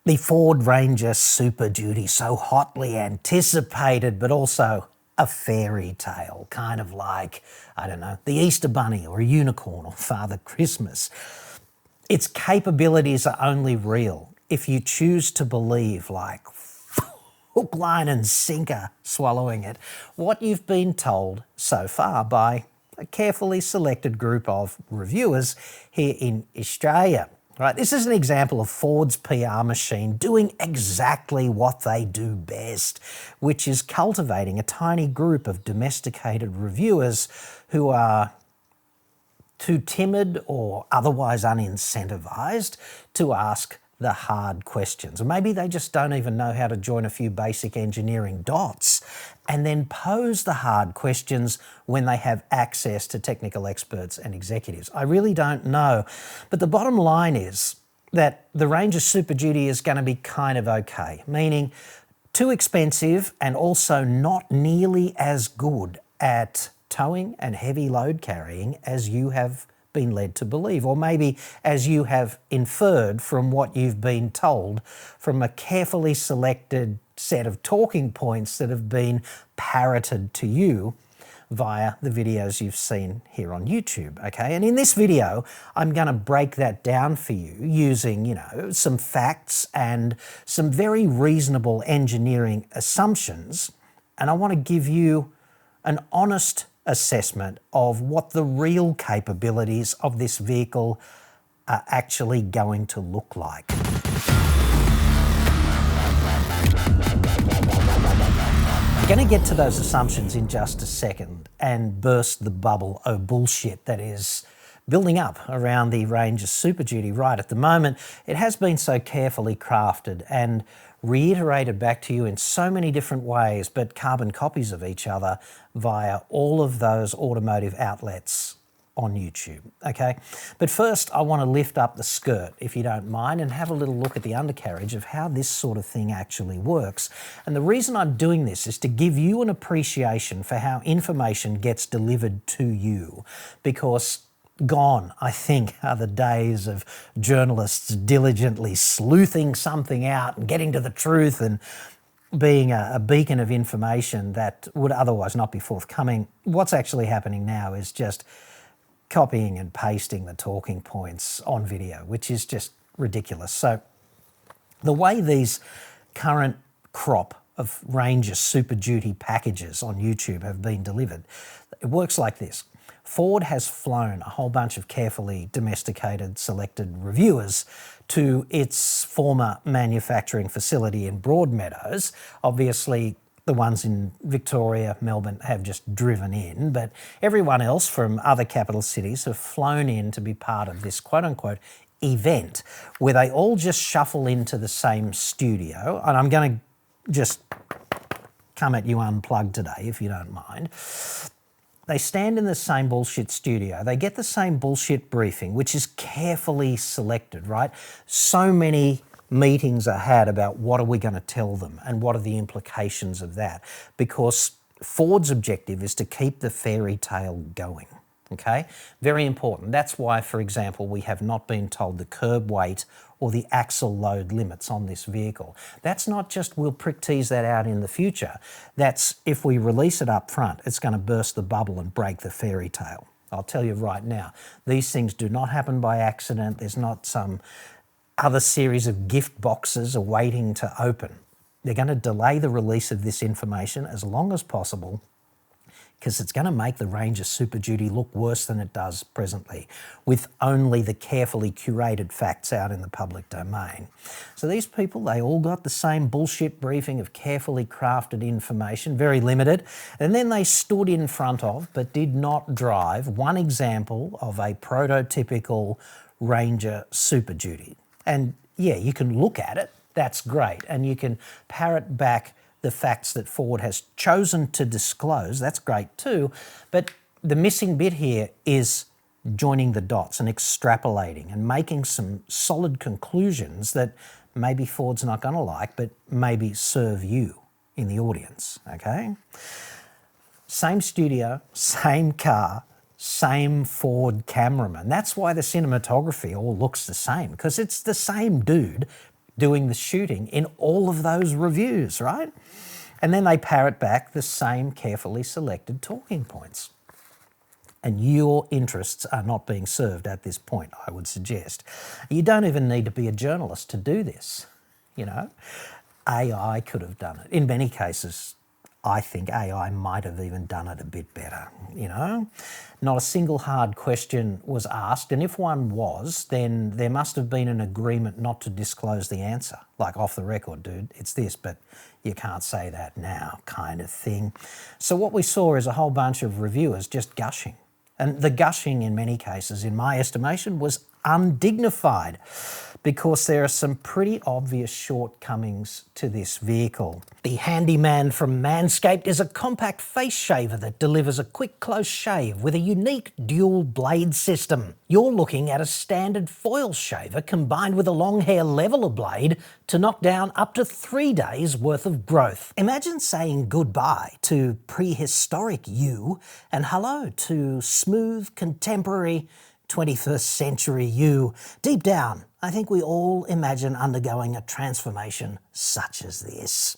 The Ford Ranger Super Duty, so hotly anticipated, but also a fairy tale, kind of like, I don't know, the Easter Bunny or a unicorn or Father Christmas. Its capabilities are only real if you choose to believe, like hook, line and sinker, swallowing it, what you've been told so far by a carefully selected group of reviewers here in Australia. Right, this is an example of Ford's PR machine doing exactly what they do best, which is cultivating a tiny group of domesticated reviewers who are too timid or otherwise unincentivized to ask the hard questions. Or maybe they just don't even know how to join a few basic engineering dots and then pose the hard questions when they have access to technical experts and executives. I really don't know. But the bottom line is that the Ranger Super Duty is going to be kind of okay, meaning too expensive and also not nearly as good at towing and heavy load carrying as you have been led to believe, or maybe as you have inferred from what you've been told from a carefully selected set of talking points that have been parroted to you via the videos you've seen here on YouTube, okay? And in this video, I'm going to break that down for you using, some facts and some very reasonable engineering assumptions, and I want to give you an honest assessment of what the real capabilities of this vehicle are actually going to look like. I'm going to get to those assumptions in just a second and burst the bubble of bullshit that is building up around the Ranger Super Duty right at the moment. It has been so carefully crafted and reiterated back to you in so many different ways, but carbon copies of each other via all of those automotive outlets on YouTube, okay? But first, I want to lift up the skirt, if you don't mind, and have a little look at the undercarriage of how this sort of thing actually works. And the reason I'm doing this is to give you an appreciation for how information gets delivered to you, because gone, I think, are the days of journalists diligently sleuthing something out and getting to the truth and being a beacon of information that would otherwise not be forthcoming. What's actually happening now is just copying and pasting the talking points on video, which is just ridiculous. So the way these current crop of Ranger Super Duty packages on YouTube have been delivered, it works like this. Ford has flown a whole bunch of carefully domesticated, selected reviewers to its former manufacturing facility in Broadmeadows. Obviously, the ones in Victoria, Melbourne have just driven in, but everyone else from other capital cities have flown in to be part of this quote-unquote event where they all just shuffle into the same studio. And I'm going to just come at you unplugged today, if you don't mind. They stand in the same bullshit studio. They get the same bullshit briefing, which is carefully selected, right? So many meetings are had about what are we going to tell them and what are the implications of that, because Ford's objective is to keep the fairy tale going, okay? Very important. That's why, for example, we have not been told the curb weight or the axle load limits on this vehicle. That's not just we'll prick tease that out in the future. That's if we release it up front, it's going to burst the bubble and break the fairy tale. I'll tell you right now, these things do not happen by accident. There's not some other series of gift boxes awaiting to open. They're going to delay the release of this information as long as possible, because it's going to make the Ranger Super Duty look worse than it does presently, with only the carefully curated facts out in the public domain. So these people, they all got the same bullshit briefing of carefully crafted information, very limited, and then they stood in front of, but did not drive, one example of a prototypical Ranger Super Duty. And yeah, you can look at it, that's great, and you can parrot back the facts that Ford has chosen to disclose, that's great too, but the missing bit here is joining the dots and extrapolating and making some solid conclusions that maybe Ford's not going to like, but maybe serve you in the audience, okay? Same studio, same car, same Ford cameraman. That's why the cinematography all looks the same, because it's the same dude doing the shooting in all of those reviews, right? And then they parrot back the same carefully selected talking points. And your interests are not being served at this point, I would suggest. You don't even need to be a journalist to do this, you know. AI could have done it. In many cases, I think AI might have even done it a bit better, you know. Not a single hard question was asked, and if one was, then there must have been an agreement not to disclose the answer. Like, off the record, dude, it's this, but you can't say that now, kind of thing. So what we saw is a whole bunch of reviewers just gushing. And the gushing, in many cases, in my estimation, was undignified, because there are some pretty obvious shortcomings to this vehicle. The Handyman from Manscaped is a compact face shaver that delivers a quick, close shave with a unique dual blade system. You're looking at a standard foil shaver combined with a long hair leveler blade to knock down up to 3 days worth of growth. Imagine saying goodbye to prehistoric you and hello to smooth, contemporary 21st century you. Deep down, I think we all imagine undergoing a transformation such as this.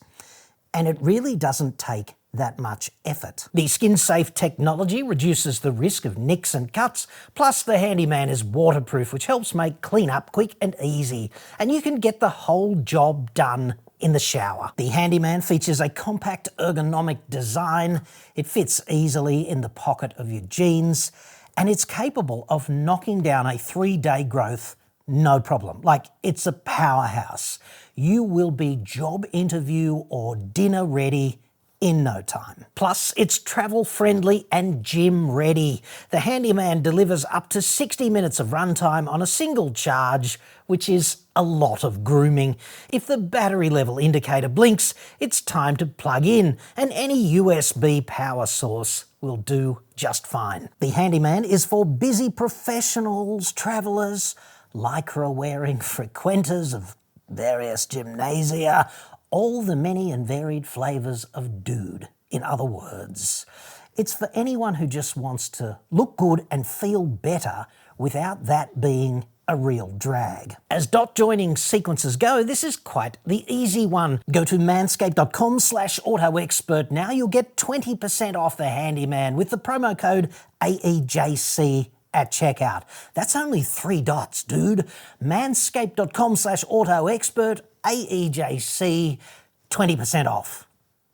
And it really doesn't take that much effort. The skin-safe technology reduces the risk of nicks and cuts, plus the Handyman is waterproof, which helps make cleanup quick and easy, and you can get the whole job done in the shower. The Handyman features a compact ergonomic design. It fits easily in the pocket of your jeans, and it's capable of knocking down a 3-day growth no problem. Like, it's a powerhouse. You will be job interview or dinner ready in no time. Plus, it's travel friendly and gym ready. The Handyman delivers up to 60 minutes of runtime on a single charge, which is a lot of grooming. If the battery level indicator blinks, it's time to plug in, and any USB power source will do just fine. The Handyman is for busy professionals, travellers, lycra-wearing frequenters of various gymnasia, all the many and varied flavours of dude. In other words, it's for anyone who just wants to look good and feel better without that being a real drag. As dot joining sequences go, this is quite the easy one. Go to manscaped.com/autoexpert now. You'll get 20% off the Handyman with the promo code AEJC at checkout. That's only 3 dots, dude. Manscaped.com/autoexpert, AEJC, 20% off.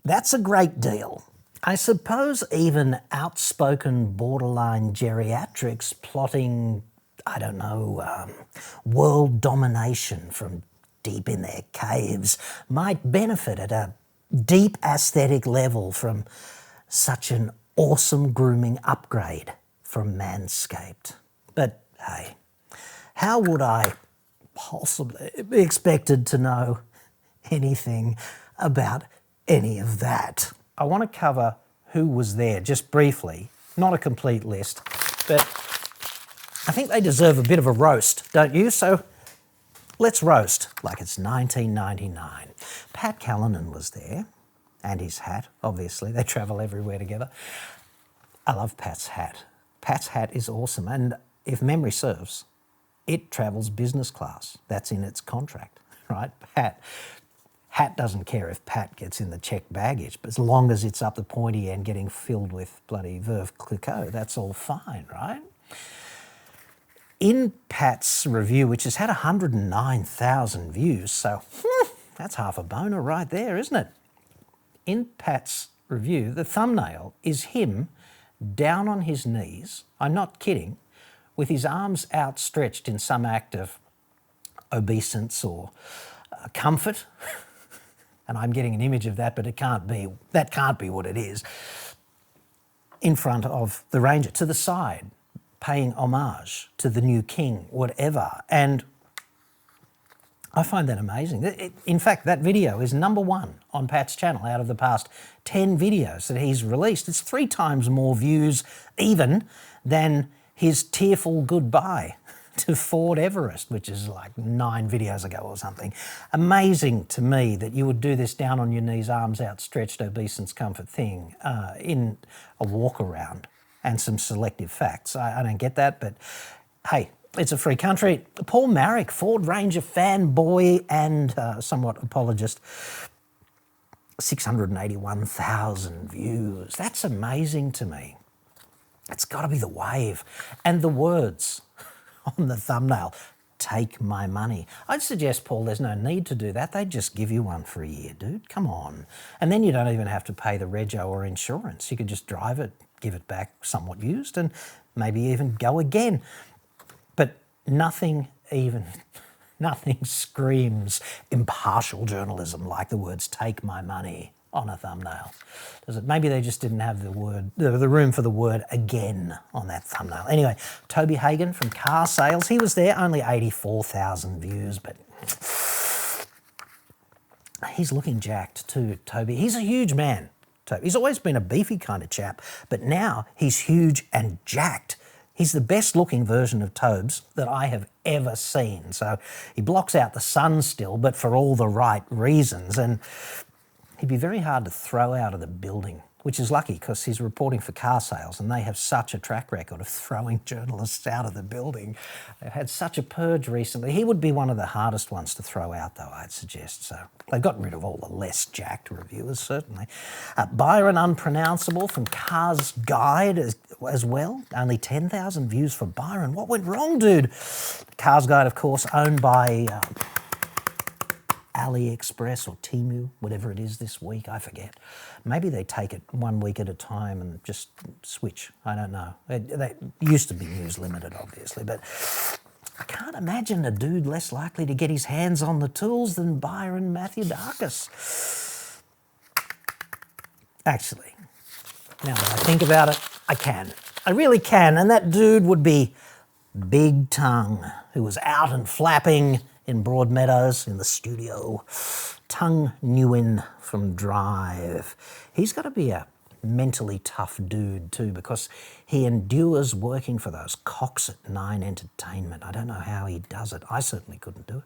That's a great deal. I suppose even outspoken borderline geriatrics plotting, I don't know, world domination from deep in their caves might benefit at a deep aesthetic level from such an awesome grooming upgrade from Manscaped. But hey, how would I possibly be expected to know anything about any of that? I want to cover who was there just briefly, not a complete list, but I think they deserve a bit of a roast, don't you? So let's roast like it's 1999. Pat Callanan was there, and his hat, obviously. They travel everywhere together. I love Pat's hat. Pat's hat is awesome, and if memory serves, it travels business class. That's in its contract, right? Hat doesn't care if Pat gets in the checked baggage, but as long as it's up the pointy end getting filled with bloody Veuve Clicquot, that's all fine, right? In Pat's review, which has had 109,000 views, so that's half a boner right there, isn't it? In Pat's review, the thumbnail is him down on his knees, I'm not kidding, with his arms outstretched in some act of obeisance or comfort. And I'm getting an image of that, but that can't be what it is. In front of the Ranger, to the side, paying homage to the new king, whatever. And I find that amazing. In fact, that video is #1 on Pat's channel out of the past 10 videos that he's released. It's 3 times more views even than his tearful goodbye to Ford Everest, which is like 9 videos ago or something. Amazing to me that you would do this down on your knees, arms outstretched, obeisance comfort thing in a walk around and some selective facts. I don't get that, but hey, It's a free country. Paul Marrick, Ford Ranger fanboy and somewhat apologist. 681,000 views. That's amazing to me. It's got to be the wave. And the words on the thumbnail, take my money. I'd suggest, Paul, there's no need to do that. They'd just give you one for a year, dude. Come on. And then you don't even have to pay the rego or insurance. You could just drive it, give it back somewhat used, and maybe even go again. But nothing screams impartial journalism like the words "take my money" on a thumbnail. Does it? Maybe they just didn't have the room for the word "again" on that thumbnail. Anyway, Toby Hagen from Car Sales, he was there, only 84,000 views, but he's looking jacked too, Toby. He's a huge man, Toby. He's always been a beefy kind of chap, but now he's huge and jacked. He's the best looking version of Tobes that I have ever seen. So he blocks out the sun still, but for all the right reasons. And he'd be very hard to throw out of the building, which is lucky because he's reporting for Car Sales and they have such a track record of throwing journalists out of the building. They've had such a purge recently. He would be one of the hardest ones to throw out, though, I'd suggest. So they've gotten rid of all the less jacked reviewers, certainly. Byron Unpronounceable from Cars Guide as well. Only 10,000 views for Byron. What went wrong, dude? Cars Guide, of course, owned by AliExpress or Temu, whatever it is this week, I forget. Maybe they take it 1 week at a time and just switch. I don't know. They used to be News Limited, obviously, but I can't imagine a dude less likely to get his hands on the tools than Byron Matthew Darkus. Actually, now that I think about it, I can. I really can, and that dude would be Big Tongue, who was out and flapping in Broadmeadows in the studio. Tung Nguyen from Drive. He's got to be a mentally tough dude too, because he endures working for those cocks at Nine Entertainment. I don't know how he does it. I certainly couldn't do it.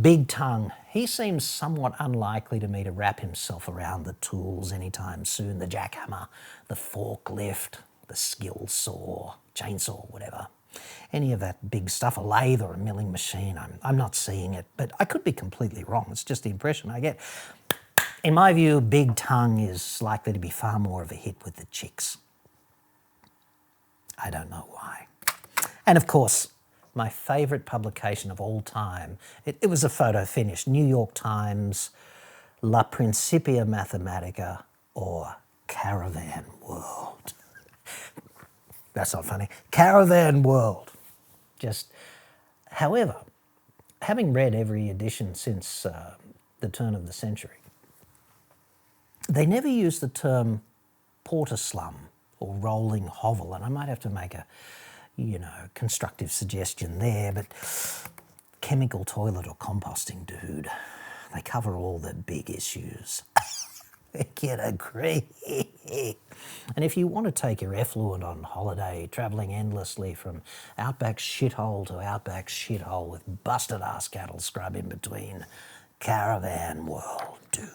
Big Tongue, he seems somewhat unlikely to me to wrap himself around the tools anytime soon. The jackhammer, the forklift, the skill saw, chainsaw, whatever. Any of that big stuff, a lathe or a milling machine, I'm not seeing it, but I could be completely wrong. It's just the impression I get. In my view, Big Tongue is likely to be far more of a hit with the chicks. I don't know why. And of course, my favourite publication of all time, it was a photo finish, New York Times, La Principia Mathematica, or Caravan World. That's not funny. Caravan World. However, having read every edition since the turn of the century, they never use the term porter slum or rolling hovel, and I might have to make a, constructive suggestion there, but chemical toilet or composting, dude, they cover all the big issues. I can agree. And if you want to take your effluent on holiday, travelling endlessly from outback shithole to outback shithole with busted ass cattle scrub in between, Caravan World, dude.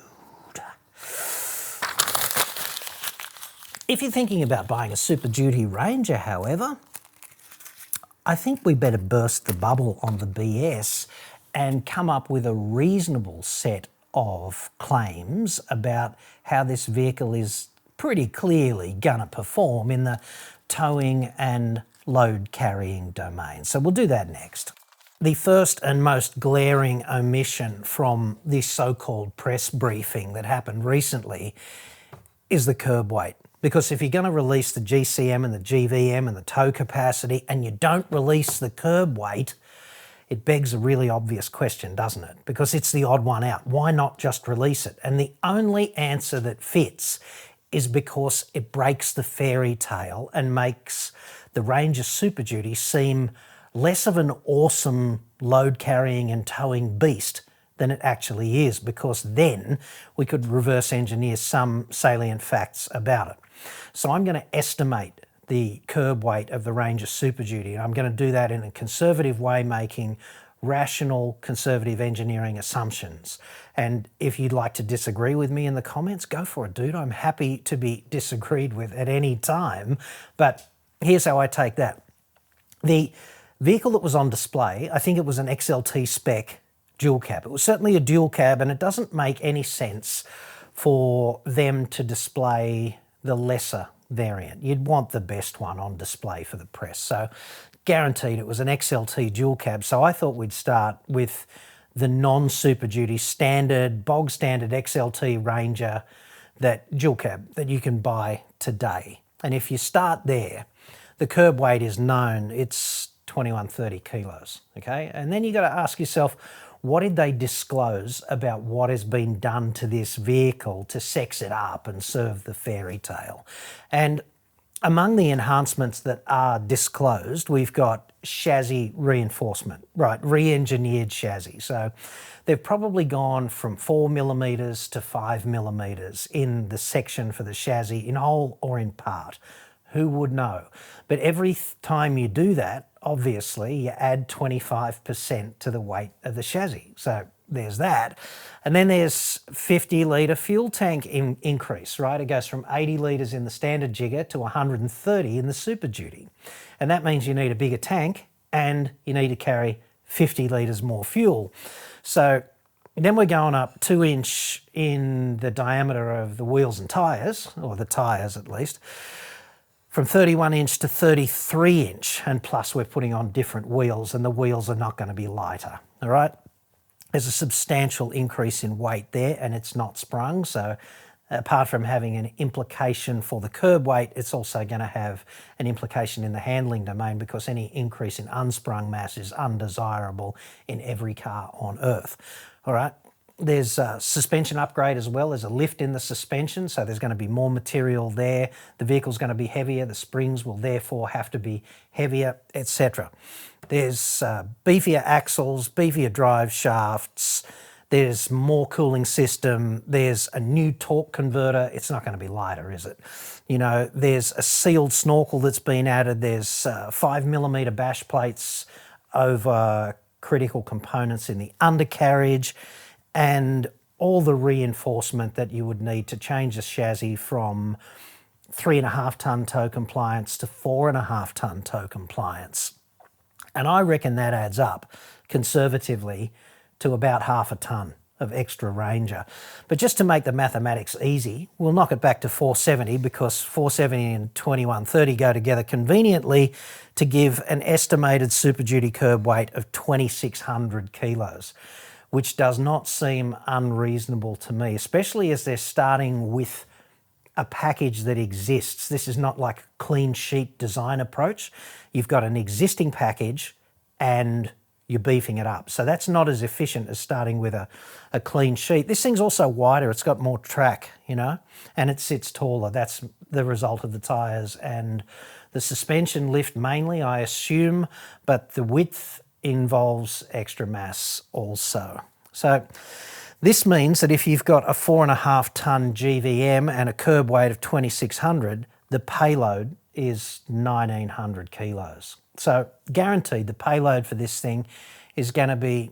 If you're thinking about buying a Super Duty Ranger, however, I think we better burst the bubble on the BS and come up with a reasonable set of claims about how this vehicle is pretty clearly gonna perform in the towing and load carrying domain. So we'll do that next. The first and most glaring omission from this so-called press briefing that happened recently is the curb weight. Because if you're going to release the GCM and the GVM and the tow capacity and you don't release the curb weight, it begs a really obvious question, doesn't it? Because it's the odd one out. Why not just release it? And the only answer that fits is because it breaks the fairy tale and makes the Ranger Super Duty seem less of an awesome load carrying and towing beast than it actually is, because then we could reverse engineer some salient facts about it. So I'm going to estimate the curb weight of the Ranger Super Duty. I'm going to do that in a conservative way, making rational, conservative engineering assumptions. And if you'd like to disagree with me in the comments, go for it, dude. I'm happy to be disagreed with at any time. But here's how I take that. The vehicle that was on display, I think it was an XLT spec dual cab. It was certainly a dual cab, and it doesn't make any sense for them to display the lesser variant. You'd want the best one on display for the press. So guaranteed it was an XLT dual cab. So I thought we'd start with the non-Super Duty standard, bog standard XLT Ranger, that dual cab that you can buy today. And if you start there, the curb weight is known, it's 2130 kilos, okay? And then you got to ask yourself, what did they disclose about what has been done to this vehicle to sex it up and serve the fairy tale? And among the enhancements that are disclosed, we've got chassis reinforcement, right, re-engineered chassis. So they've probably gone from 4mm to 5mm in the section for the chassis, in whole or in part. Who would know? But every time you do that, obviously you add 25% to the weight of the chassis. So there's that. And then there's 50 litre fuel tank increase, right? It goes from 80 litres in the standard Jigger to 130 in the Super Duty. And that means you need a bigger tank and you need to carry 50 litres more fuel. So then we're going up 2 inch in the diameter of the wheels and tyres, or the tyres at least, from 31 inch to 33 inch, and plus we're putting on different wheels, and the wheels are not going to be lighter, all right? There's a substantial increase in weight there, and it's not sprung, so apart from having an implication for the curb weight, it's also going to have an implication in the handling domain, because any increase in unsprung mass is undesirable in every car on earth, all right? There's a suspension upgrade as well. There's a lift in the suspension, so there's going to be more material there. The vehicle's going to be heavier. The springs will therefore have to be heavier, etc. There's beefier axles, beefier drive shafts. There's more cooling system. There's a new torque converter. It's not going to be lighter, is it? You know, there's a sealed snorkel that's been added. There's 5mm bash plates over critical components in the undercarriage, and all the reinforcement that you would need to change the chassis from 3.5 tonne tow compliance to 4.5 tonne tow compliance. And I reckon that adds up conservatively to about 0.5 tonne of extra Ranger. But just to make the mathematics easy, we'll knock it back to 470, because 470 and 2130 go together conveniently to give an estimated Super Duty curb weight of 2,600 kilos. Which does not seem unreasonable to me, especially as they're starting with a package that exists. This is not like a clean sheet design approach. You've got an existing package and you're beefing it up. So that's not as efficient as starting with a clean sheet. This thing's also wider, it's got more track, you know, and it sits taller. That's the result of the tyres and the suspension lift mainly, I assume, but the width involves extra mass also. So this means that if you've got a 4.5 tonne GVM and a curb weight of 2,600, the payload is 1,900 kilos. So guaranteed the payload for this thing is going to be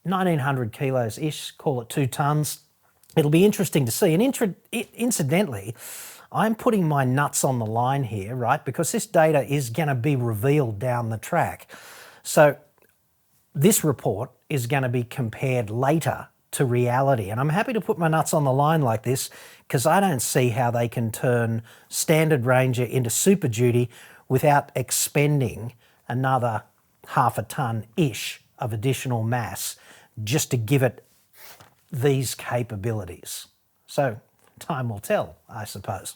1,900 kilos-ish, call it 2 tonnes. It'll be interesting to see. And incidentally, I'm putting my nuts on the line here, right? Because this data is going to be revealed down the track. So this report is going to be compared later to reality. And I'm happy to put my nuts on the line like this, because I don't see how they can turn standard Ranger into Super Duty without expending another 0.5 tonne-ish of additional mass just to give it these capabilities. So time will tell, I suppose.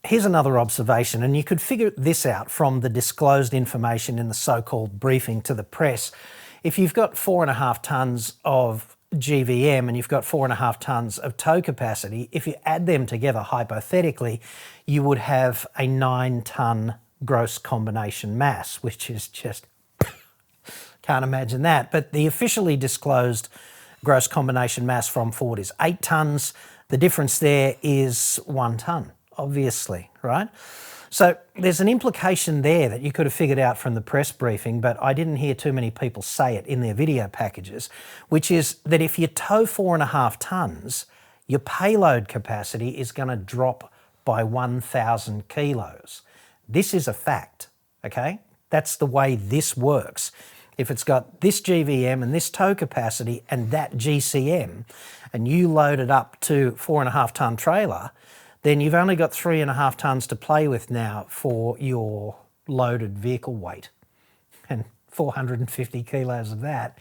Here's another observation, and you could figure this out from the disclosed information in the so-called briefing to the press. If you've got 4.5 tonnes of GVM and you've got 4.5 tonnes of tow capacity, if you add them together hypothetically, you would have a 9 tonne gross combination mass, which is just, can't imagine that. But the officially disclosed gross combination mass from Ford is 8 tonnes. The difference there is 1 tonne, obviously, right? So there's an implication there that you could have figured out from the press briefing, but I didn't hear too many people say it in their video packages, which is that if you tow 4.5 tonnes, your payload capacity is going to drop by 1,000 kilos. This is a fact, okay? That's the way this works. If it's got this GVM and this tow capacity and that GCM, and you load it up to 4.5 tonne trailer, then you've only got 3.5 tonnes to play with now for your loaded vehicle weight. And 450 kilos of that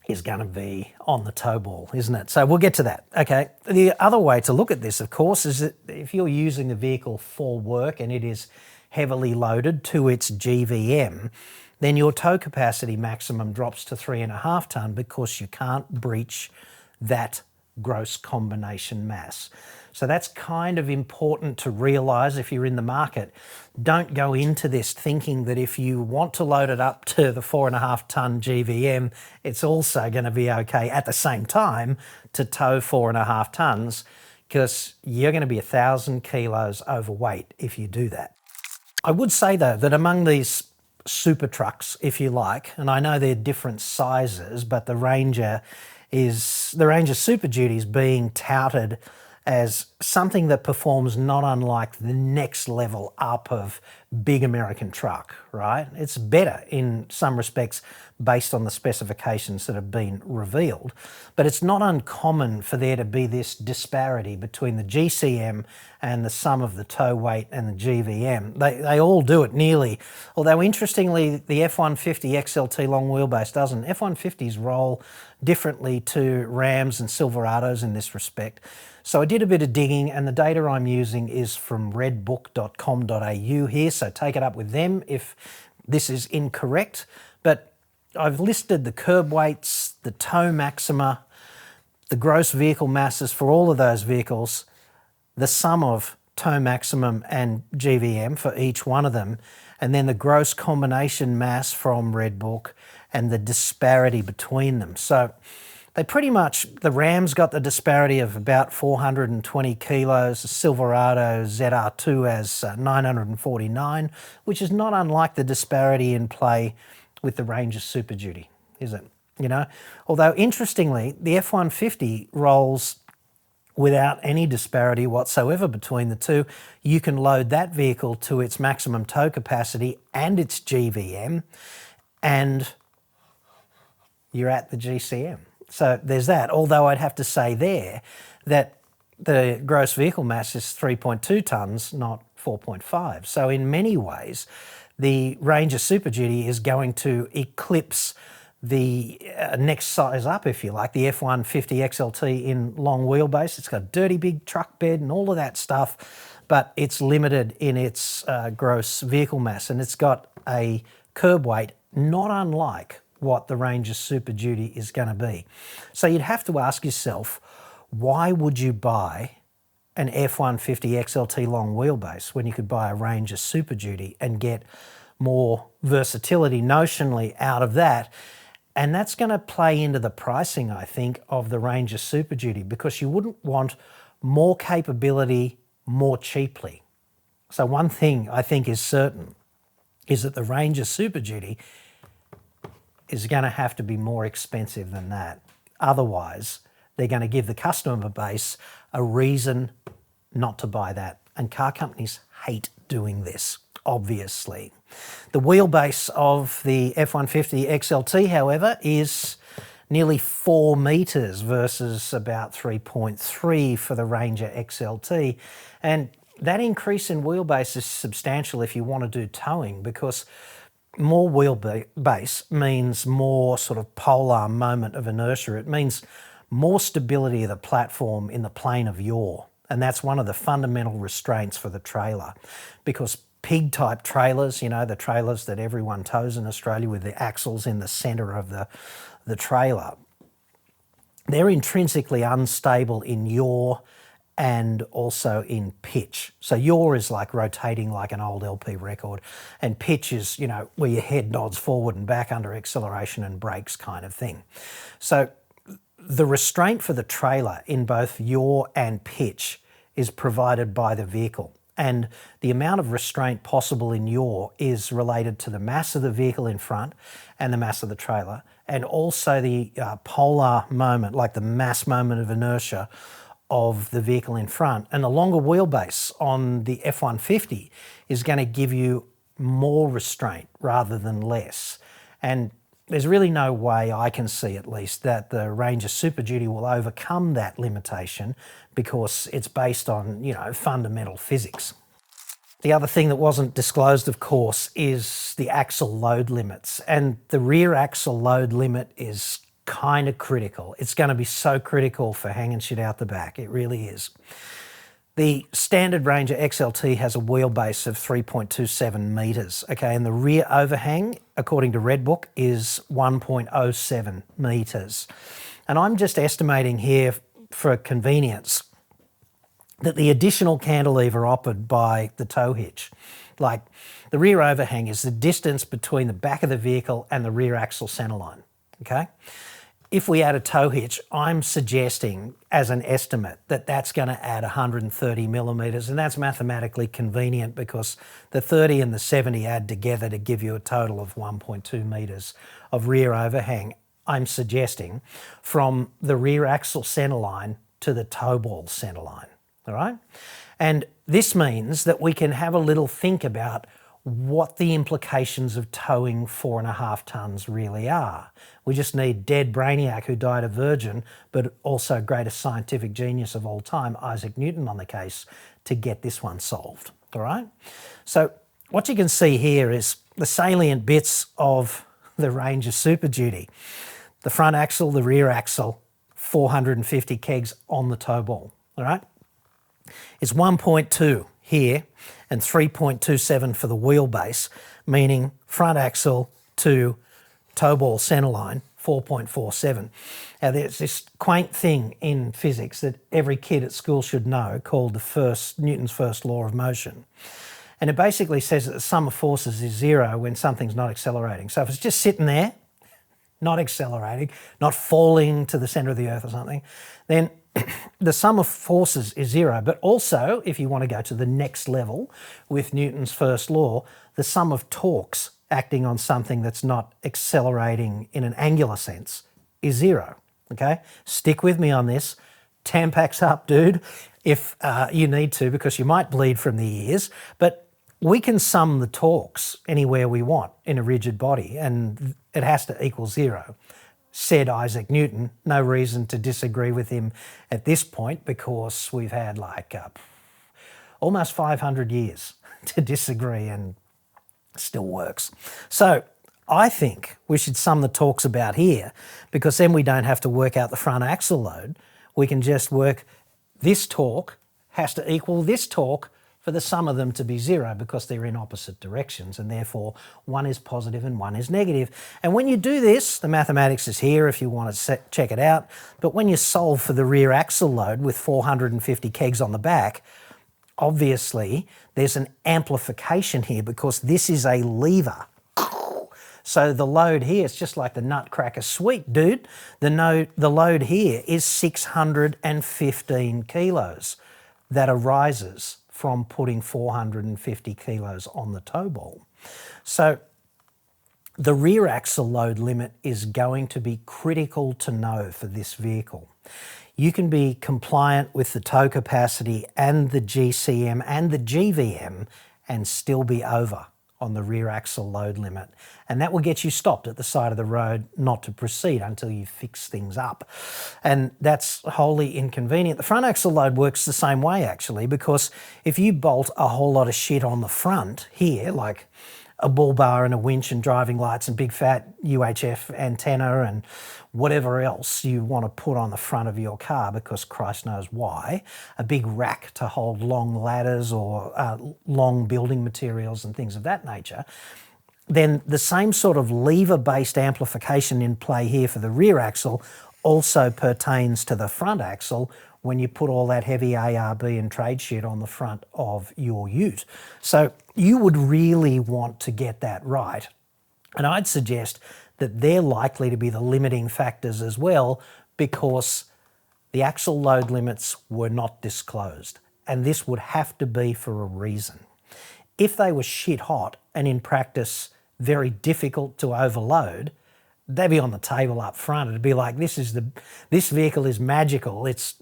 is going to be on the tow ball, isn't it? So we'll get to that. Okay. The other way to look at this, of course, is that if you're using the vehicle for work and it is heavily loaded to its GVM, then your tow capacity maximum drops to 3.5 tonne because you can't breach that gross combination mass. So that's kind of important to realise if you're in the market. Don't go into this thinking that if you want to load it up to the 4.5 tonne GVM, it's also going to be okay at the same time to tow 4.5 tonnes, because you're going to be 1,000 kilos overweight if you do that. I would say though that among these super trucks, if you like, and I know they're different sizes, but the Ranger Super Duty is being touted as something that performs not unlike the next level up of big American truck, right? It's better in some respects based on the specifications that have been revealed, but it's not uncommon for there to be this disparity between the GCM and the sum of the tow weight and the GVM. They all do it nearly, although interestingly the F-150 XLT long wheelbase doesn't. F-150s roll differently to Rams and Silverados in this respect. So I did a bit of digging, and the data I'm using is from redbook.com.au here, so take it up with them if this is incorrect. But I've listed the curb weights, the tow maxima, the gross vehicle masses for all of those vehicles, the sum of tow maximum and GVM for each one of them, and then the gross combination mass from Redbook and the disparity between them. So they pretty much, the Ram's got the disparity of about 420 kilos, the Silverado ZR2 has 949, which is not unlike the disparity in play with the Ranger Super Duty, is it? You know, although interestingly, the F-150 rolls without any disparity whatsoever between the two. You can load that vehicle to its maximum tow capacity and its GVM, and you're at the GCM. So there's that, although I'd have to say there that the gross vehicle mass is 3.2 tonnes, not 4.5. So in many ways, the Ranger Super Duty is going to eclipse the next size up, if you like, the F-150 XLT in long wheelbase. It's got a dirty big truck bed and all of that stuff, but it's limited in its gross vehicle mass, and it's got a curb weight not unlike what the Ranger Super Duty is going to be. So you'd have to ask yourself, why would you buy an F-150 XLT long wheelbase when you could buy a Ranger Super Duty and get more versatility notionally out of that? And that's going to play into the pricing, I think, of the Ranger Super Duty, because you wouldn't want more capability more cheaply. So one thing I think is certain is that the Ranger Super Duty is going to have to be more expensive than that. Otherwise, they're going to give the customer base a reason not to buy that. And car companies hate doing this, obviously. The wheelbase of the F-150 XLT, however, is nearly 4 metres versus about 3.3 for the Ranger XLT. And that increase in wheelbase is substantial if you want to do towing, because more wheelbase means more sort of polar moment of inertia. It means more stability of the platform in the plane of yaw. And that's one of the fundamental restraints for the trailer, because pig-type trailers, you know, the trailers that everyone tows in Australia with the axles in the centre of the trailer, they're intrinsically unstable in yaw and also in pitch. So yaw is like rotating like an old LP record, and pitch is, you know, where your head nods forward and back under acceleration and brakes kind of thing. So the restraint for the trailer in both yaw and pitch is provided by the vehicle. And the amount of restraint possible in yaw is related to the mass of the vehicle in front and the mass of the trailer, and also the polar moment, like the mass moment of inertia of the vehicle in front. And the longer wheelbase on the F-150 is going to give you more restraint rather than less. And there's really no way I can see, at least, that the Ranger Super Duty will overcome that limitation because it's based on, fundamental physics. The other thing that wasn't disclosed, of course, is the axle load limits. And the rear axle load limit is kind of critical. It's going to be so critical for hanging shit out the back. It really is. The standard Ranger XLT has a wheelbase of 3.27 metres, okay, and the rear overhang, according to Redbook, is 1.07 metres. And I'm just estimating here for convenience that the additional cantilever offered by the tow hitch, like the rear overhang, is the distance between the back of the vehicle and the rear axle centerline, okay? If we add a tow hitch, I'm suggesting as an estimate that that's going to add 130 millimetres, and that's mathematically convenient because the 30 and the 70 add together to give you a total of 1.2 metres of rear overhang, I'm suggesting, from the rear axle centerline to the tow ball centerline, all right? And this means that we can have a little think about what the implications of towing 4.5 tonnes really are. We just need dead brainiac who died a virgin, but also greatest scientific genius of all time, Isaac Newton, on the case to get this one solved, all right? So what you can see here is the salient bits of the Ranger Super Duty. The front axle, the rear axle, 450 kegs on the tow ball, all right? It's 1.2 here and 3.27 for the wheelbase, meaning front axle to tow ball centerline, 4.47. Now there's this quaint thing in physics that every kid at school should know called Newton's first law of motion. And it basically says that the sum of forces is zero when something's not accelerating. So if it's just sitting there, not accelerating, not falling to the centre of the earth or something, then the sum of forces is zero. But also, if you want to go to the next level with Newton's first law, the sum of torques acting on something that's not accelerating in an angular sense is zero, okay? Stick with me on this. Tampax up, dude, if you need to, because you might bleed from the ears. But we can sum the torques anywhere we want in a rigid body, and it has to equal zero. Said Isaac Newton. No reason to disagree with him at this point because we've had almost 500 years to disagree and still works. So I think we should sum the torques about here because then we don't have to work out the front axle load. We can just work this torque has to equal this torque for the sum of them to be zero because they're in opposite directions, and therefore one is positive and one is negative. And when you do this, the mathematics is here if you want to check it out, but when you solve for the rear axle load with 450 kegs on the back, obviously there's an amplification here because this is a lever. So the load here is just like the Nutcracker Sweet, dude. The load here is 615 kilos that arises from putting 450 kilos on the tow ball. So the rear axle load limit is going to be critical to know for this vehicle. You can be compliant with the tow capacity and the GCM and the GVM and still be over on the rear axle load limit. And that will get you stopped at the side of the road not to proceed until you fix things up. And that's wholly inconvenient. The front axle load works the same way actually, because if you bolt a whole lot of shit on the front here, like a bull bar and a winch and driving lights and big fat UHF antenna and whatever else you want to put on the front of your car because Christ knows why, a big rack to hold long ladders or long building materials and things of that nature, then the same sort of lever-based amplification in play here for the rear axle also pertains to the front axle when you put all that heavy ARB and trade shit on the front of your ute. So you would really want to get that right. And I'd suggest that they're likely to be the limiting factors as well because the axle load limits were not disclosed. And this would have to be for a reason. If they were shit hot and in practice very difficult to overload, they'd be on the table up front. It'd be like, this vehicle is magical. It's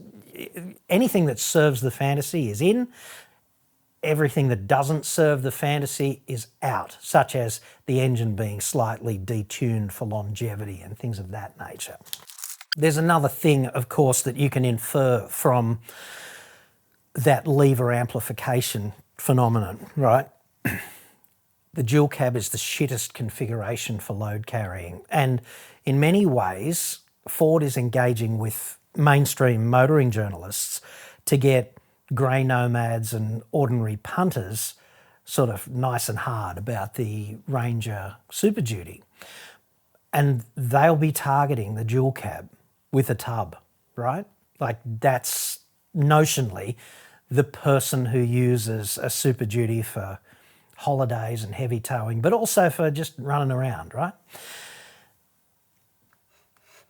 anything that serves the fantasy is in. everything that doesn't serve the fantasy is out, such as the engine being slightly detuned for longevity and things of that nature. There's another thing, of course, that you can infer from that lever amplification phenomenon, right? The dual cab is the shittest configuration for load carrying. And in many ways, Ford is engaging with mainstream motoring journalists to get grey nomads and ordinary punters sort of nice and hard about the Ranger Super Duty. And they'll be targeting the dual cab with a tub, right? Like that's notionally the person who uses a Super Duty for holidays and heavy towing, but also for just running around, right?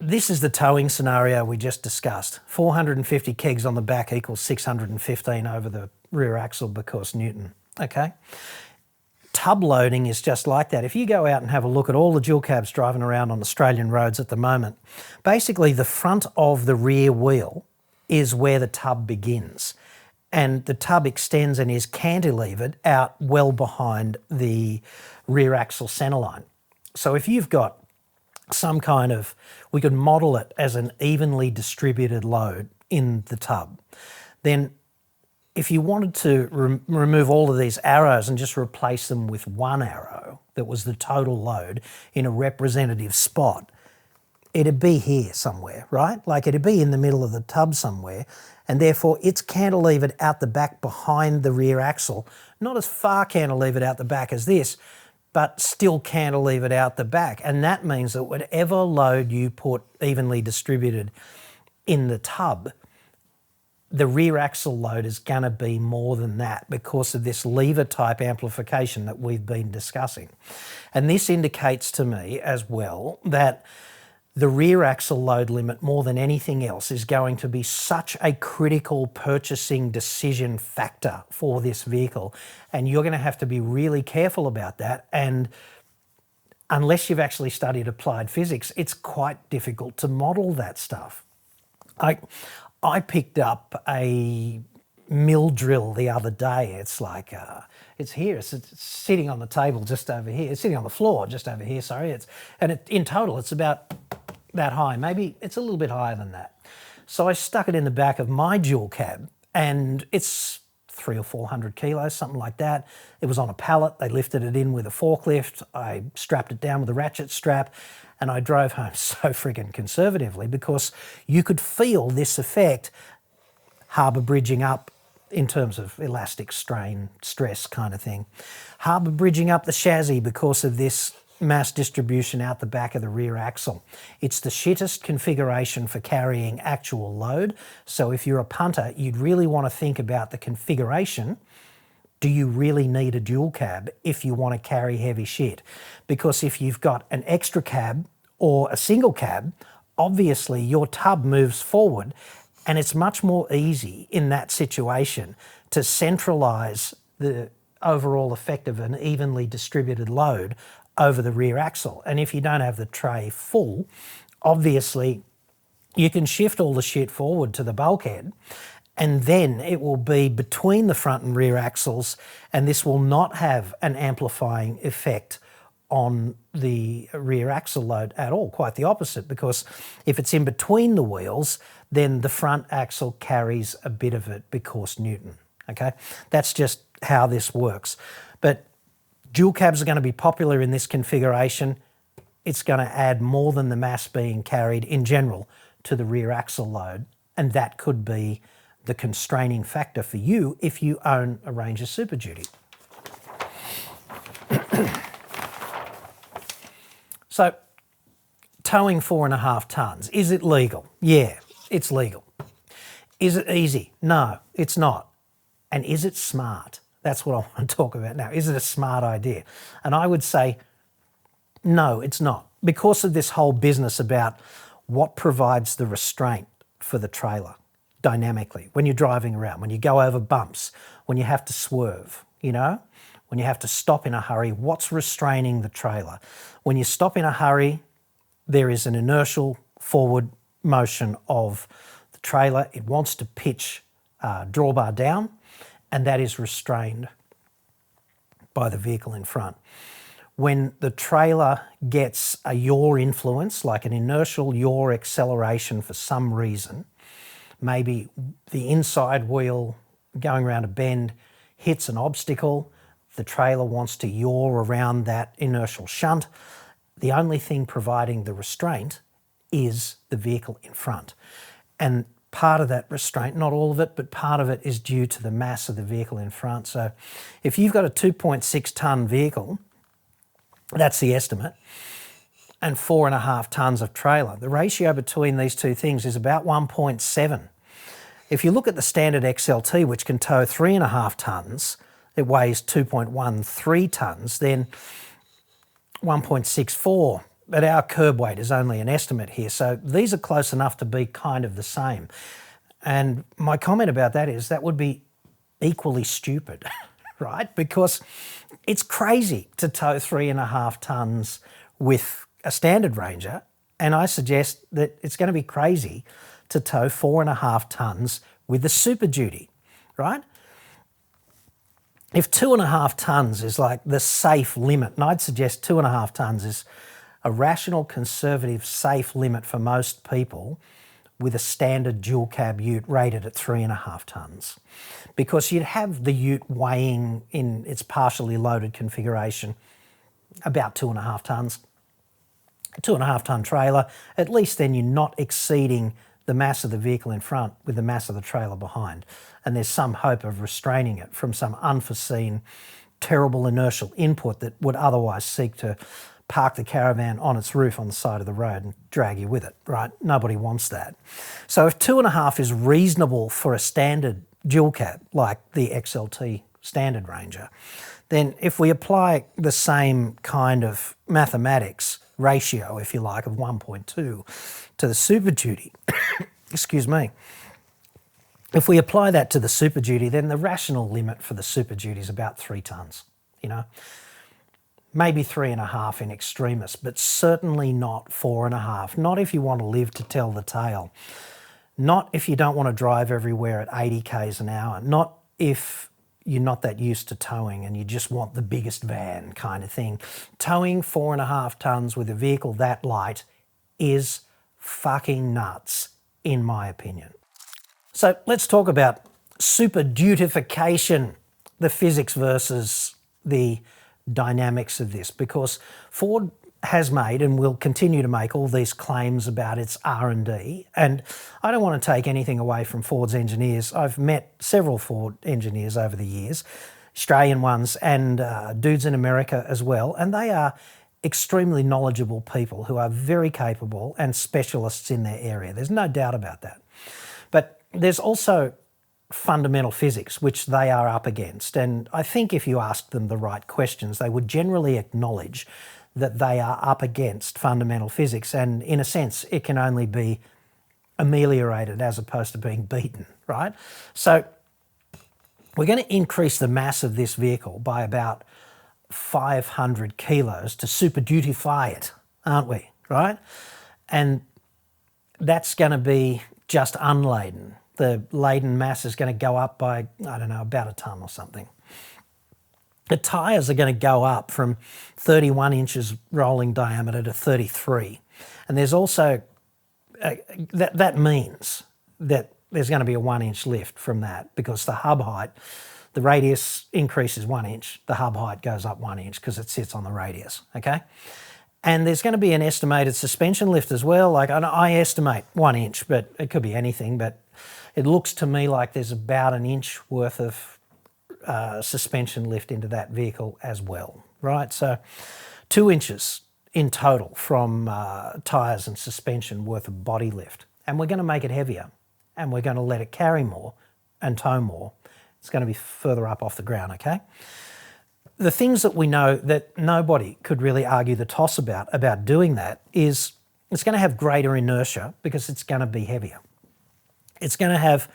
This is the towing scenario we just discussed. 450 kegs on the back equals 615 over the rear axle because Newton, okay? Tub loading is just like that. If you go out and have a look at all the dual cabs driving around on Australian roads at the moment, basically the front of the rear wheel is where the tub begins. And the tub extends and is cantilevered out well behind the rear axle centerline. So if you've got some kind of, we could model it as an evenly distributed load in the tub, then if you wanted to remove all of these arrows and just replace them with one arrow that was the total load in a representative spot, it'd be here somewhere, right? Like it'd be in the middle of the tub somewhere, and therefore it's cantilevered out the back behind the rear axle, not as far cantilevered out the back as this, but still cantilevered out the back. And that means that whatever load you put evenly distributed in the tub, the rear axle load is going to be more than that because of this lever type amplification that we've been discussing. And this indicates to me as well that the rear axle load limit, more than anything else, is going to be such a critical purchasing decision factor for this vehicle. And you're going to have to be really careful about that. And unless you've actually studied applied physics, it's quite difficult to model that stuff. I picked up a mill drill the other day. It's like, it's here, it's sitting on the table just over here. It's sitting on the floor just over here, sorry. In total, it's about that high. Maybe it's a little bit higher than that. So I stuck it in the back of my dual cab, and it's 300 or 400 kilos, something like that. It was on a pallet. They lifted it in with a forklift. I strapped it down with a ratchet strap, and I drove home so friggin' conservatively because you could feel this effect harbour bridging up in terms of elastic strain, stress kind of thing. Harbour bridging up the chassis because of this mass distribution out the back of the rear axle. It's the shittest configuration for carrying actual load. So if you're a punter, you'd really want to think about the configuration. Do you really need a dual cab if you want to carry heavy shit? Because if you've got an extra cab or a single cab, obviously your tub moves forward, and it's much more easy in that situation to centralise the overall effect of an evenly distributed load over the rear axle. And if you don't have the tray full, obviously you can shift all the shit forward to the bulkhead, and then it will be between the front and rear axles, and this will not have an amplifying effect on the rear axle load at all. Quite the opposite, because if it's in between the wheels, then the front axle carries a bit of it because Newton, okay? That's just how this works. But dual cabs are going to be popular in this configuration. It's going to add more than the mass being carried in general to the rear axle load, and that could be the constraining factor for you if you own a Ranger Super Duty. So, towing 4.5 tonnes, is it legal? Yeah, it's legal. Is it easy? No, it's not. And is it smart? That's what I want to talk about now. Is it a smart idea? And I would say, no, it's not. Because of this whole business about what provides the restraint for the trailer dynamically when you're driving around, when you go over bumps, when you have to swerve, you know, when you have to stop in a hurry, what's restraining the trailer? When you stop in a hurry, there is an inertial forward motion of the trailer. It wants to pitch drawbar down, and that is restrained by the vehicle in front. When the trailer gets a yaw influence, like an inertial yaw acceleration for some reason, maybe the inside wheel going around a bend hits an obstacle, the trailer wants to yaw around that inertial shunt, the only thing providing the restraint is the vehicle in front. And part of that restraint, not all of it, but part of it is due to the mass of the vehicle in front. So if you've got a 2.6 tonne vehicle, that's the estimate, and 4.5 tonnes of trailer, the ratio between these two things is about 1.7. If you look at the standard XLT, which can tow 3.5 tonnes, it weighs 2.13 tonnes, then 1.64. But our curb weight is only an estimate here. So these are close enough to be kind of the same. And my comment about that is that would be equally stupid, right? Because it's crazy to tow 3.5 tonnes with a standard Ranger. And I suggest that it's going to be crazy to tow 4.5 tonnes with a Super Duty, right? If 2.5 tonnes is like the safe limit, and I'd suggest 2.5 tonnes is a rational, conservative, safe limit for most people with a standard dual cab ute rated at 3.5 tonnes. Because you'd have the ute weighing in its partially loaded configuration about 2.5 tonnes. 2.5 tonne trailer, at least then you're not exceeding the mass of the vehicle in front with the mass of the trailer behind. And there's some hope of restraining it from some unforeseen, terrible inertial input that would otherwise seek to park the caravan on its roof on the side of the road and drag you with it, right? Nobody wants that. So if 2.5 is reasonable for a standard dual cab, like the XLT standard Ranger, then if we apply the same kind of mathematics ratio, if you like, of 1.2 to the Super Duty, excuse me, if we apply that to the Super Duty, then the rational limit for the Super Duty is about 3 tonnes, you know? Maybe 3.5 in extremis, but certainly not 4.5. Not if you want to live to tell the tale. Not if you don't want to drive everywhere at 80 k's an hour. Not if you're not that used to towing and you just want the biggest van kind of thing. Towing 4.5 tonnes with a vehicle that light is fucking nuts, in my opinion. So let's talk about super dutification, the physics versus the dynamics of this, because Ford has made and will continue to make all these claims about its R&D, and I don't want to take anything away from Ford's engineers. I've met several Ford engineers over the years, Australian ones and dudes in America as well, and they are extremely knowledgeable people who are very capable and specialists in their area. There's no doubt about that. But there's also fundamental physics, which they are up against. And I think if you ask them the right questions, they would generally acknowledge that they are up against fundamental physics. And in a sense, it can only be ameliorated as opposed to being beaten, right? So we're going to increase the mass of this vehicle by about 500 kilos to super dutify it, aren't we, right? And that's going to be just unladen. The laden mass is going to go up by, I don't know, about a tonne or something. The tyres are going to go up from 31 inches rolling diameter to 33. And there's also, that means that there's going to be a 1 inch lift from that, because the hub height, the radius increases 1 inch, the hub height goes up 1 inch because it sits on the radius, okay? And there's going to be an estimated suspension lift as well. Like I estimate 1 inch, but it could be anything, but it looks to me like there's about an inch worth of suspension lift into that vehicle as well, right? So 2 inches in total from tyres and suspension worth of body lift. And we're going to make it heavier, and we're going to let it carry more and tow more. It's going to be further up off the ground, okay? The things that we know that nobody could really argue the toss about doing that is it's going to have greater inertia because it's going to be heavier. It's going to have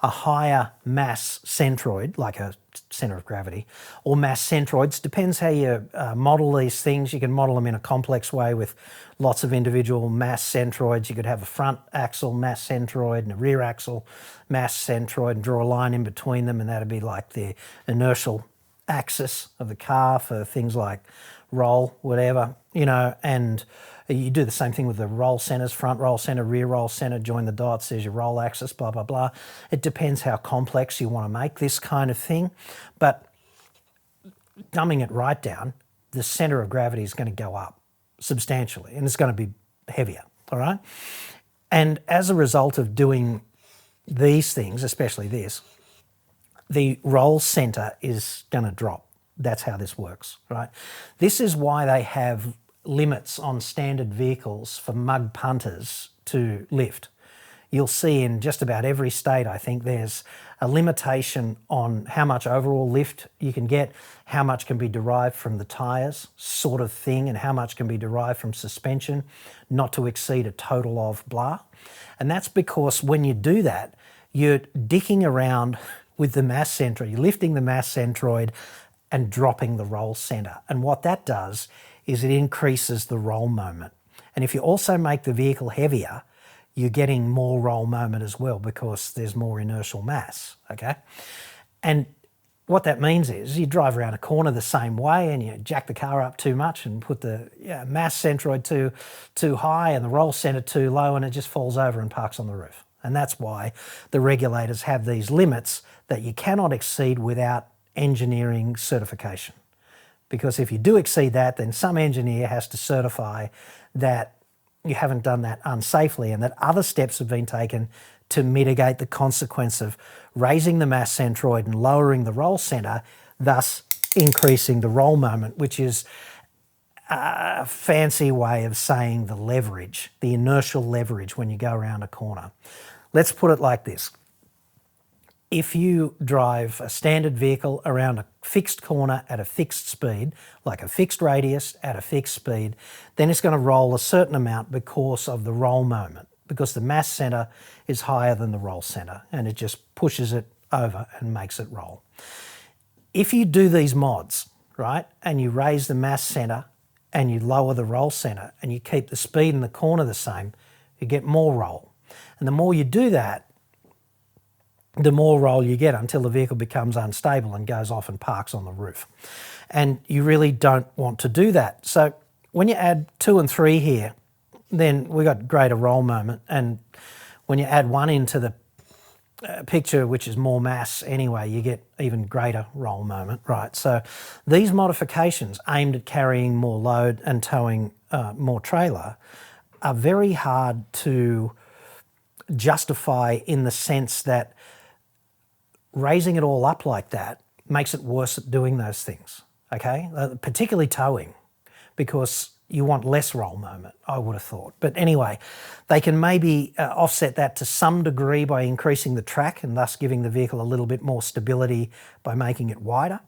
a higher mass centroid, like a centre of gravity, or mass centroids, depends how you model these things. You can model them in a complex way with lots of individual mass centroids. You could have a front axle mass centroid and a rear axle mass centroid and draw a line in between them, and that'd be like the inertial axis of the car for things like roll, whatever, you know, and you do the same thing with the roll centers, front roll center, rear roll center, join the dots, there's your roll axis, blah, blah, blah. It depends how complex you want to make this kind of thing, but dumbing it right down, the center of gravity is going to go up substantially and it's going to be heavier, all right? And as a result of doing these things, especially this, the roll center is going to drop. That's how this works, right? This is why they have limits on standard vehicles for mug punters to lift. You'll see in just about every state, I think, there's a limitation on how much overall lift you can get, how much can be derived from the tyres, sort of thing, and how much can be derived from suspension, not to exceed a total of blah. And that's because when you do that, you're dicking around with the mass centroid, you're lifting the mass centroid and dropping the roll centre. And what that does is it increases the roll moment. And if you also make the vehicle heavier, you're getting more roll moment as well because there's more inertial mass, okay? And what that means is you drive around a corner the same way and you jack the car up too much and put the mass centroid too high and the roll centre too low, and it just falls over and parks on the roof. And that's why the regulators have these limits that you cannot exceed without engineering certification. Because if you do exceed that, then some engineer has to certify that you haven't done that unsafely and that other steps have been taken to mitigate the consequence of raising the mass centroid and lowering the roll centre, thus increasing the roll moment, which is a fancy way of saying the leverage, the inertial leverage when you go around a corner. Let's put it like this. If you drive a standard vehicle around a fixed corner at a fixed speed, like a fixed radius at a fixed speed, then it's going to roll a certain amount because of the roll moment, because the mass centre is higher than the roll centre and it just pushes it over and makes it roll. If you do these mods, right, and you raise the mass centre and you lower the roll centre and you keep the speed in the corner the same, you get more roll. And the more you do that, the more roll you get until the vehicle becomes unstable and goes off and parks on the roof. And you really don't want to do that. So when you add 2 and 3 here, then we got greater roll moment. And when you add 1 into the picture, which is more mass anyway, you get even greater roll moment, right? So these modifications aimed at carrying more load and towing more trailer are very hard to justify in the sense that raising it all up like that makes it worse at doing those things, okay? Particularly towing, because you want less roll moment, I would have thought. But anyway, they can maybe offset that to some degree by increasing the track and thus giving the vehicle a little bit more stability by making it wider.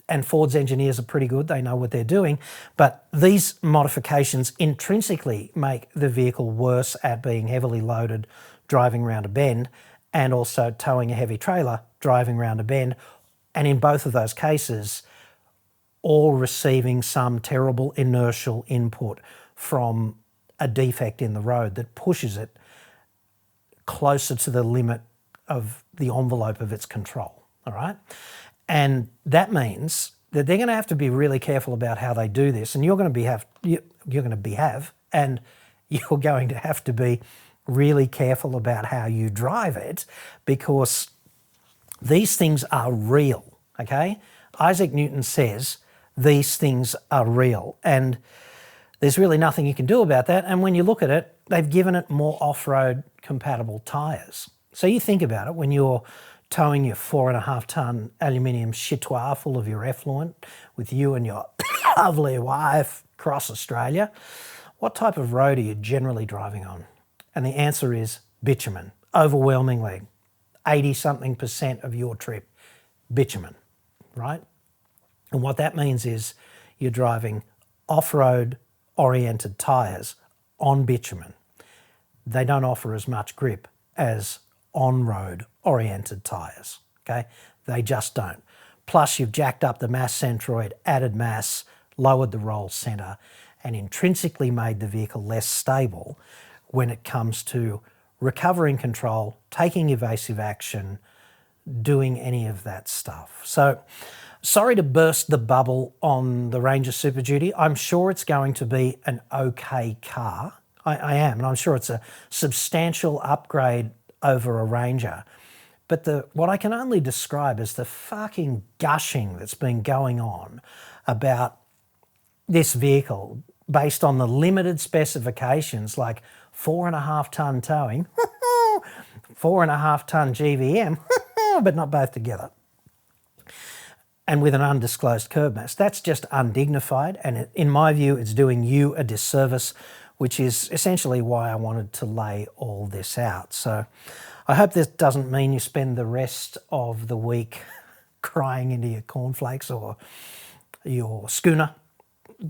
And Ford's engineers are pretty good, they know what they're doing, but these modifications intrinsically make the vehicle worse at being heavily loaded, driving around a bend, and also towing a heavy trailer, driving around a bend, and in both of those cases, all receiving some terrible inertial input from a defect in the road that pushes it closer to the limit of the envelope of its control, all right? And that means that they're going to have to be really careful about how they do this, and you're going to have and you're going to have to be really careful about how you drive it, because these things are real, okay? Isaac Newton says these things are real, and there's really nothing you can do about that. And when you look at it, they've given it more off-road compatible tyres. So you think about it, when you're towing your 4.5 tonne aluminium chitoir full of your effluent with you and your lovely wife across Australia, what type of road are you generally driving on? And the answer is bitumen, overwhelmingly. 80-something% of your trip, bitumen, right? And what that means is you're driving off-road oriented tyres on bitumen. They don't offer as much grip as on-road oriented tyres, okay? They just don't. Plus you've jacked up the mass centroid, added mass, lowered the roll centre, and intrinsically made the vehicle less stable when it comes to recovering control, taking evasive action, doing any of that stuff. So sorry to burst the bubble on the Ranger Super Duty. I'm sure it's going to be an okay car. I am, and I'm sure it's a substantial upgrade over a Ranger. But what I can only describe is the fucking gushing that's been going on about this vehicle based on the limited specifications like 4.5 tonne towing, 4.5 tonne GVM, but not both together, and with an undisclosed curb mass. That's just undignified, and in my view, it's doing you a disservice, which is essentially why I wanted to lay all this out. So I hope this doesn't mean you spend the rest of the week crying into your cornflakes or your schooner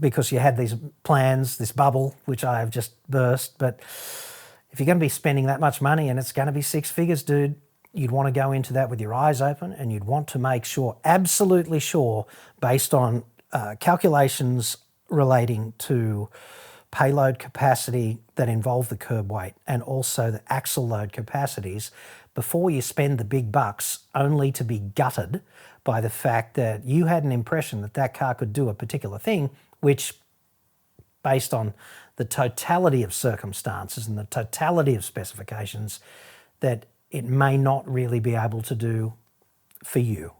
because you had these plans, this bubble, which I have just burst. But if you're going to be spending that much money and it's going to be 6 figures, dude, you'd want to go into that with your eyes open, and you'd want to make sure, absolutely sure, based on calculations relating to payload capacity that involve the curb weight and also the axle load capacities, before you spend the big bucks only to be gutted by the fact that you had an impression that that car could do a particular thing, which, based on the totality of circumstances and the totality of specifications, that it may not really be able to do for you.